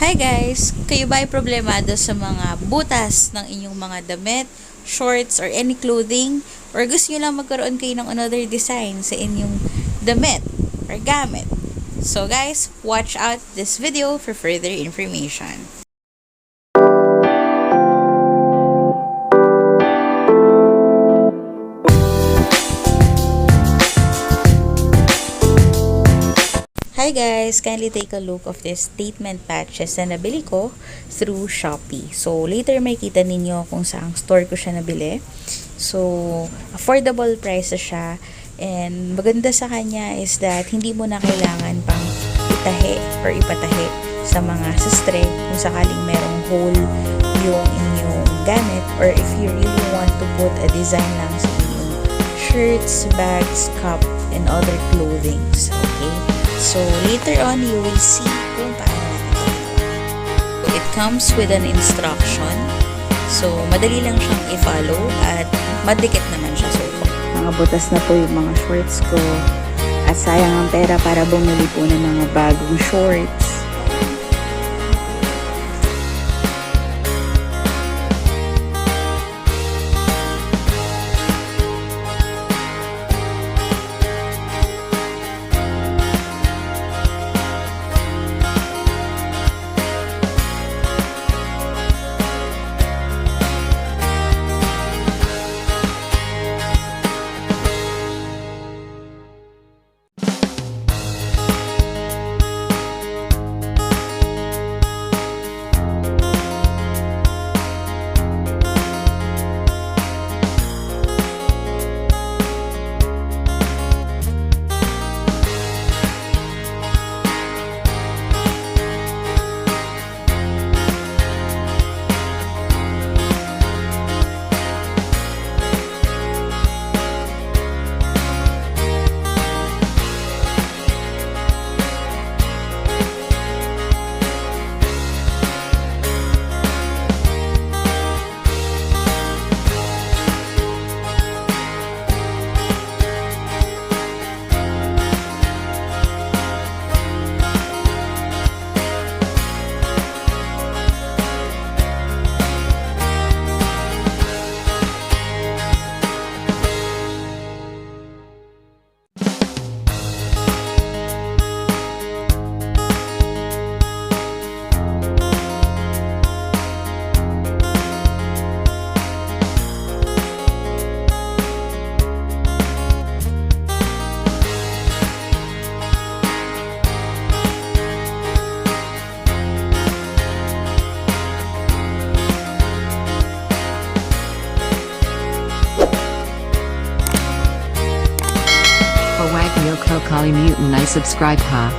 Hi guys! Kayo ba ay problemado sa mga butas ng inyong mga damit, shorts, or any clothing? Or gusto nyo lang magkaroon kayo ng another design sa inyong damit or gamit? So guys, watch out this video for further information. Hi guys! Kindly take a look of this statement patches na nabili ko through Shopee. So, later may kita ninyo kung saang store ko siya nabili. So, affordable price siya. And maganda sa kanya is that hindi mo na kailangan pang itahi or ipatahi sa mga sastre kung sakaling merong hole yung inyong gamit, or if you really want to put a design lang sa inyong shirts, bags, cup, and other clothings. Okay? So, later on, you will see kung paano natin gawin. It comes with an instruction. So, madali lang siyang i-follow at madikit naman siya. So, mga butas na po yung mga shorts ko. At sayang ang pera para bumili po ng mga bagong shorts. Kali Mutant I subscribe ha.